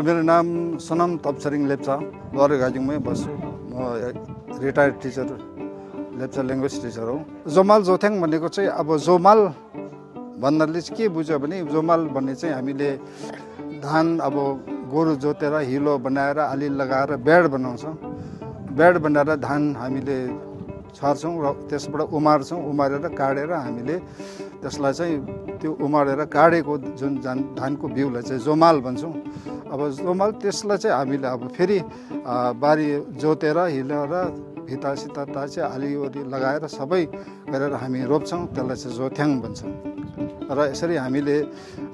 मेरो नाम सोनाम तप्छरिङ लेप्चा, लोअर गाजिङमै बस्छु। म retired teacher, Lepcha language teacher हो। जोमाल जोथ्याङ भनेको चाहिँ अब जोमाल भन्नाले चाहिँ के बुझ्यो भने जोमाल भन्ने चाहिँ हामीले धान अब गोरु जोतेर हिलो बनाएर आली लगाएर बेड बनाउँछौँ। बेड बनाएर धान हामीले छर्छौँ र त्यसबाट उमार्छौँ। उमारेर काडेर हामीले त्यसलाई चाहिँ त्यो उमारेर काडेको जुन धानको बिउलाई चाहिँ जोमाल भन्छौँ। अब जोमाल त्यसलाई चाहिँ हामीले अब फेरि बारी जोतेर हिलेर भित्तासिता चाहिँ आलीओरी लगाएर सबै गरेर हामी रोप्छौँ। त्यसलाई चाहिँ जोथ्याङ भन्छौँ। र यसरी हामीले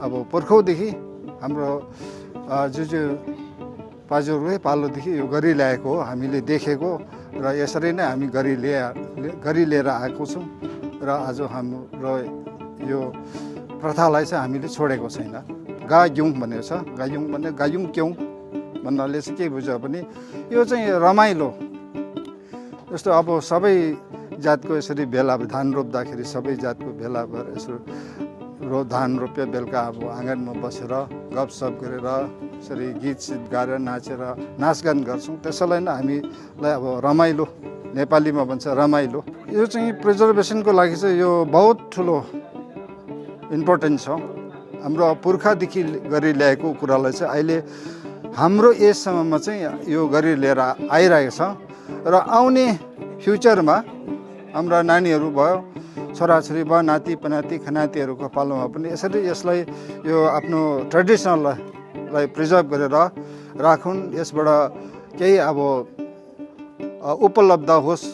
अब पुर्खौँदेखि हाम्रो जुजु पाजुरकै पालोदेखि यो गरिल्याएको हो, हामीले देखेको र यसरी नै हामी गरिलिएर आएको छौँ। र आज हाम्रो यो प्रथालाई चाहिँ हामीले छोडेको छैन। गायुङ भनेको छ। गायुङ भने गायुङ क्यौँ भन्नाले चाहिँ के बुझ्यो भने यो चाहिँ रमाइलो। जस्तो अब सबै जातको यसरी भेला धान रोप्दाखेरि सबै जातको भेला भएर यसो धान रोप्यो, बेलुका अब आँगनमा बसेर गफसफ गरेर यसरी गीतसित गाएर नाचेर नाचगान गर्छौँ। त्यसैलाई नै हामीलाई अब रमाइलो, नेपालीमा भन्छ रमाइलो। यो चाहिँ प्रिजर्भेसनको लागि चाहिँ यो बहुत ठुलो इम्पोर्टेन्ट छ। हाम्रो पुर्खादेखि गरी ल्याएको कुरालाई चाहिँ अहिले हाम्रो एजसम्ममा चाहिँ यो गरी लिएर आइरहेको छ। र आउने फ्युचरमा हाम्रा नानीहरू भयो, छोराछोरी भयो, नाति पनाति खनातीहरूको पालोमा पनि यसरी यसलाई यो आफ्नो ट्रेडिसनललाई प्रिजर्भ गरेर राखुन्। यसबाट केही अब उपलब्ध होस्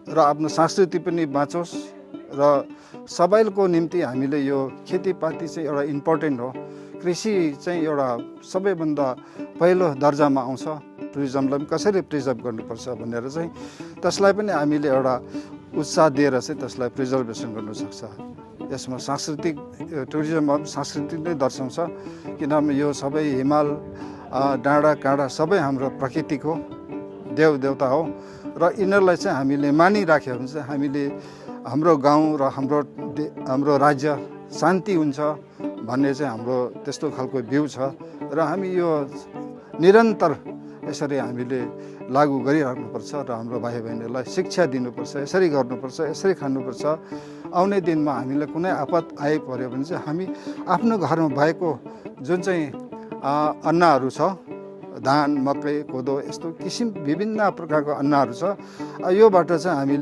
र आफ्नो संस्कृति पनि बाँचोस्। र सबैको निम्ति हामीले यो खेतीपाती चाहिँ एउटा इम्पोर्टेन्ट हो। कृषि चाहिँ एउटा सबैभन्दा पहिलो दर्जामा आउँछ। टुरिज्मलाई पनि कसरी प्रिजर्भ गर्नुपर्छ भनेर चाहिँ त्यसलाई पनि हामीले एउटा उत्साह दिएर चाहिँ त्यसलाई प्रिजर्भेसन गर्नु सक्छ। यसमा सांस्कृतिक टुरिज्ममा सांस्कृतिक नै दर्शाउँछ। किनभने यो सबै हिमाल डाँडा काँडा सबै हाम्रो प्रकृतिको देवदेवता हो। र यिनीहरूलाई चाहिँ हामीले मानिराख्यो भने चाहिँ हामीले हाम्रो गाउँ र हाम्रो राज्य शान्ति हुन्छ भन्ने चाहिँ हाम्रो त्यस्तो खालको भ्यू छ। र हामी यो निरन्तर यसरी हामीले लागू गरिराख्नुपर्छ र हाम्रो भाइ बहिनीहरूलाई शिक्षा दिनुपर्छ। यसरी गर्नुपर्छ, यसरी खानुपर्छ। आउने दिनमा हामीलाई कुनै आपत आइपर्यो भने चाहिँ हामी आफ्नो घरमा भएको जुन चाहिँ अन्नहरू छ, धान, मकै, कोदो, यस्तो किसिम विभिन्न प्रकारको अन्नहरू छ, योबाट चाहिँ हामी